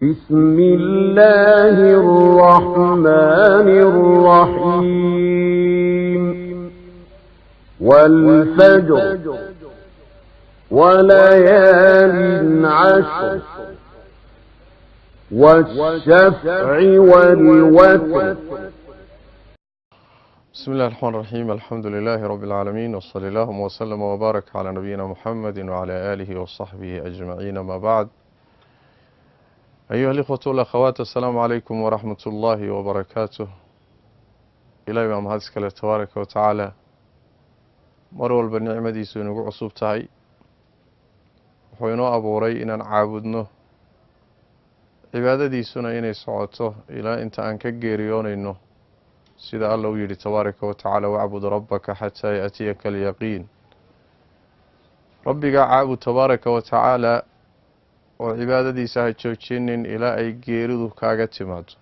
بسم الله الرحمن الرحيم والفجر وليال عشر والشفع والوتر. بسم الله الرحمن الرحيم. الحمد لله رب العالمين، وصلى الله وسلم وبارك على نبينا محمد وعلى آله وصحبه أجمعين. ما بعد، أيها الإخوة والأخوات، السلام عليكم ورحمة الله وبركاته. إلهي baa mahad iskale tabaaraka wa tacaala, mar walba nicmadiisu inagu cusub tahay. Wuxuu inoo abuuray inaan caabudno, cibaadadiisuna inay socoto ilaa inta aan ka geeriyoonayno, sida alla uu yidhi tabaaraka wa tacaala: wacbud rabbaka xataa yaأtiyaka alyaqiin. rabbigaa caabud tabaaraka wa tacaala oo cibaadadiisa ha joojinin ilaa ay geeridu kaaga timaado.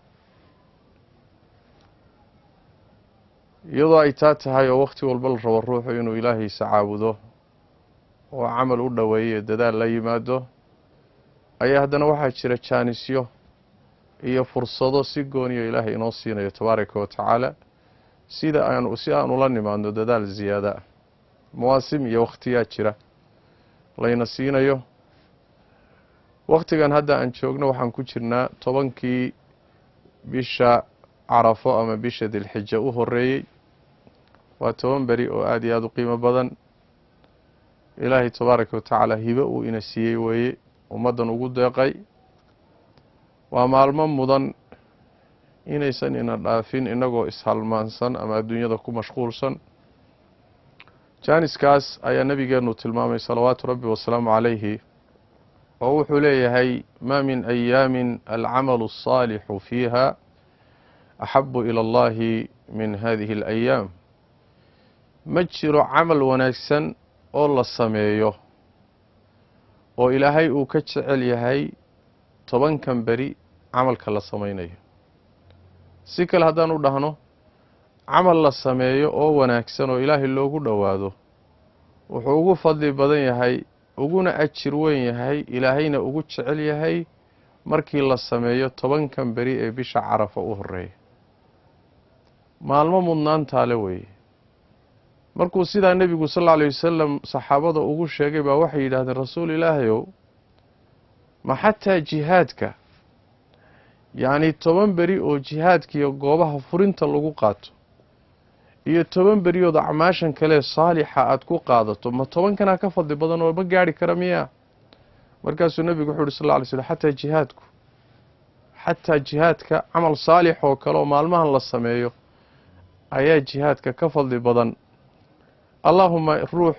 iyadoo ay taa tahay oo wakhti walba la rabo ruuxu inuu ilaahiisa caabudo oo camal u dhoweeyo dadaal la yimaado, ayaa haddana waxaa jira jaanisyo iyo fursado si gooniyo ilaahay inoo siinayo tabaaraka wa tacaala, si aan ula nimaadno dadaal ziyaada ah. mawaasim iyo wakhtiyaa jira layna siinayo. wakhtigan hadda aan joogno waxaan ku jirnaa 10kii bisha carafo ama bisha dilxija u horeeyey. waa 10 beri oo aad iyo aad u qiimo badan. ilaahay tabaaraka wa tacaala hibe uu ina siiyey weeye, ummaddan ugu deeqay. waa maalmo mudan inaysan ina dhaafin inagoo ishalmaansan ama adduunyada ku mashquulsan. jaaniskaas ayaa nabigeenu tilmaamay salawaatu rabbi wasalaamu calayhi, oo wuxuu leeyahay: maa min ayaamin alcamalu الصaalixu fiiha axabu ilى اllahi min hadihi اlayaam. ma jiro camal wanaagsan oo la sameeyo oo ilaahay uu ka jecel yahay 10kan beri camalka la samaynayo. si kale haddaan u dhahno, camal la sameeyo oo wanaagsan oo ilaahay loogu dhowaado wuxuu ugu fadli badan yahay, uguna ajir weyn yahay, ilaahayna ugu jecel yahay markii la sameeyo 10kan beri ee bisha carafa u horeeya. maalmo mudnaantaale weeye. markuu sidaa nebigu sal alla alayh wasalam saxaabada ugu sheegay baa waxay yidhaahdeen: rasuul ilaahayow, ma xataa jihaadka, yacni 10 beri oo jihaadkiiyo goobaha furinta lagu qaato iyo 10 beriyood acmaashan kale saalixa aad ku qaadato, ma 10kanaa ka fadli badan oo ma gaari kara miyaa? markaasuu nebigu wuxuu yidhi sal alla alay slam: xataa jihaadka camal saalix oo kale oo maalmahan la sameeyo ayaa jihaadka ka fadli badan. allaahuma ruux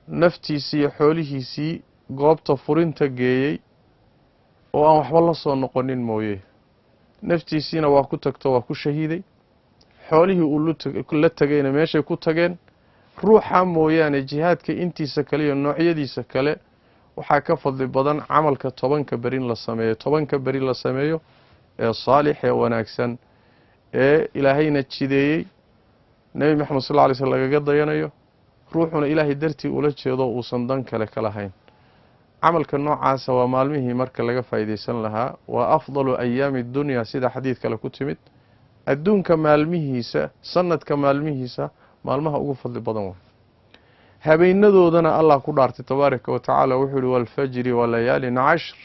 naftiisii iyo xoolihiisii goobta furinta geeyey oo aan waxba la soo noqonin mooye, naftiisiina waa ku tagto, waa ku shahiiday, xoolihii uu la tegayna meeshay ku tageen. ruuxa mooyaane jihaadka intiisa kale iyo noocyadiisa kale waxaa ka fadli badan camalka 10ka beri la sameeyo. 10ka beri la sameeyo ee saalix ee wanaagsan ee ilaahayna jideeyey, nebi maxamed sal lla alay slm lagaga dayanayo, ruuxuna ilaahay dartii ula jeedo uusan dan kale ka lahayn. camalka noocaasa waa maalmihii marka laga faa'iidaysan lahaa. waa afdalu ayaami dunya, sida xadiid kale ku timid. adduunka maalmihiisa, sanadka maalmihiisa, maalmaha ugu fadli badan way. habeenadoodana allah ku dhaartay tabaaraka wa tacaala, wuxuu yihi: waalfajri walayaalin cashr.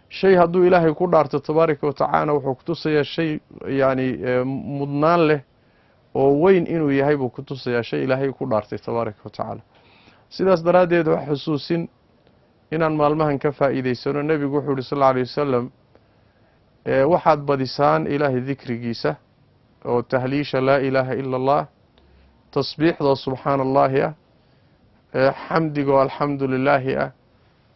shay hadduu ilaahay ku dhaarto tabaaraka wa tacaala wuxuu kutusayaa shay yacni mudnaan leh oo weyn inuu yahay buu kutusayaa, shay ilaahay ku dhaartay tabaaraka wa tacaala. sidaas daraaddeed wax xusuusin inaan maalmahan ka faa'iidaysano. nebigu wuxuu yihi sal alla alay wasalam: waxaad badisaan ilaahay dikrigiisa oo tahliisha laa ilaaha ila allah, tasbiixdoo subxaana allaahi ah, xamdigoo alxamdu lilaahi ah,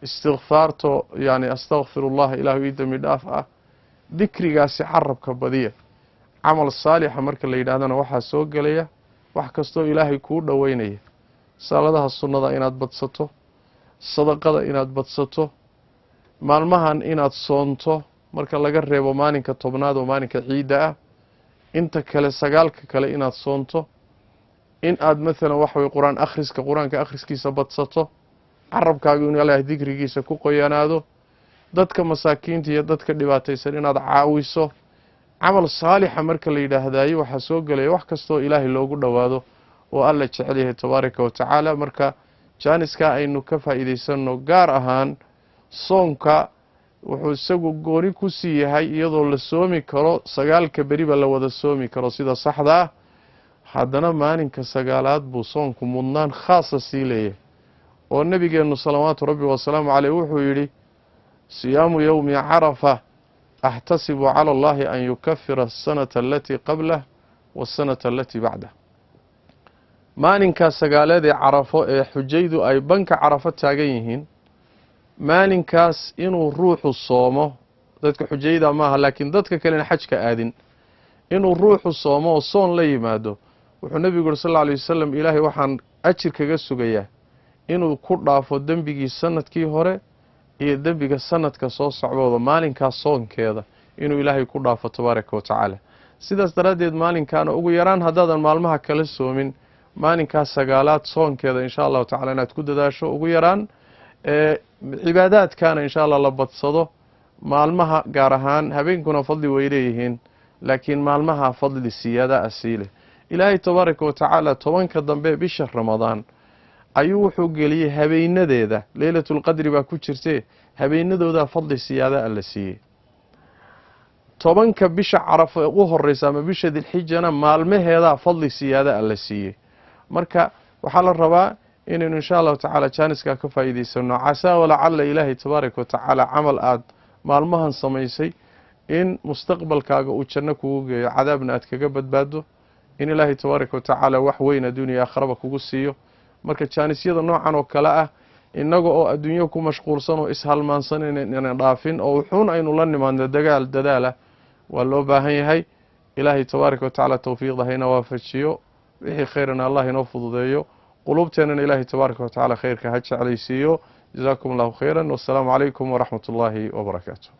istikfaartoo yani astakfirullah ilaahu ii dembi dhaaf ah. dikrigaasi carabka badiya. camal saalixa marka la yidhahdana waxaa soo gelaya wax kastoo ilaahay kuu dhoweynaya. salaadaha sunnada inaad badsato, sadaqada inaad badsato, maalmahan inaad soonto marka laga reebo maalinka 10aad oo maalinka ciidda ah. inta kale 9ka kale inaad soonto, in aad maalan waxa weye qur-aanka akhriskiisa badsato, carabkaagu inuu ilaahay dikrigiisa ku qoyanaado, dadka masaakiinta iyo dadka dhibaataysan inaad caawiso. camal saalixa marka la yidhaahdayo waxaa soo gelaya wax kastoo ilaahay loogu dhowaado oo alla jecel yahay tabaaraka wa tacaala. marka jaaniska aynu ka faa'iidaysanno, gaar ahaan soonka wuxuu isagu gooni ku sii yahay iyadoo la soomi karo 9 beriba la wada soomi karo sida saxda ah, haddana maalinka 9aad buu soonku mudnaan khaasa sii leeyahay. oo nebigeennu salawaatu rabbi wasalaamu caleyh wuxuu yidhi siyaamu yowmi carafa axtasibu cala allahi an yukafira asanata alatii qablah waasanata alatii bacdah. maalinkaa 9aad ee carafo ee xujaydu ay banka carafo taagan yihiin, maalinkaas inuu ruuxu soomo, dadka xujayda maaha laakiin dadka kalena xajka aadin, inuu ruuxu soomo oo soon la yimaado, wuxuu nebigu yuri sal alla alay wasalam, ilaahay waxaan ajir kaga sugayaa inuu ku dhaafo dembigii sanadkii hore iyo dembiga sanadka soo socdooda maalinkaas soonkeeda inuu ilaahay ku dhaafo tabaaraka wa tacaala. sidaas daraaddeed maalinkaana ugu yaraan haddaadan maalmaha kala soomin, maalinkaas 9aad soonkeeda insha allahu tacala inaad ku dadaasho ugu yaraan. cibaadaadkaana insha allah la badsado maalmaha, gaar ahaan habeenkuna fadli way leeyihiin, laakiin maalmaha fadli siyaada asiile. ilaahay tabaaraka wa tacaala 10ka dambe bisha ramadaan ayuu wuxuu geliyey habeenadeeda, leylatulqadri baa ku jirtee habeenadooda fadli siyaada alla siiyey. 10ka bisha carafo u horeysa ama bisha dilxijana maalmaheeda fadli siyaada alla siiyey. marka waxaa la rabaa inaynu insha allahu tacaala jaaniska ka faa'iidaysano. casaa walacalla ilaahay tabaaraka wa tacaala camal aad maalmahan samaysay in mustaqbalkaaga uu janno kugu geeyo, cadaabna aad kaga badbaado, in ilaahay tabaaraka wa tacaala wax weyn adduuniya aakharaba kugu siiyo. marka jaanisyada noocan oo kale ah, innaga oo adduunyo ku mashquulsan oo ishalmaansan inaynan dhaafin oo wuxuun aynu la nimaadno dadaala waa loo baahan yahay. ilaahay tabaaraka wa tacaala tawfiiqda hayna waafajiyo, wixii khayrana allah inoo fududeeyo, qulubteennana ilaahay tabaaraka wa tacaala khayrka ha jeclaysiiyo. jazaakum allahu khayran, wassalaamu calaykum waraxmat ullaahi wabarakaatu.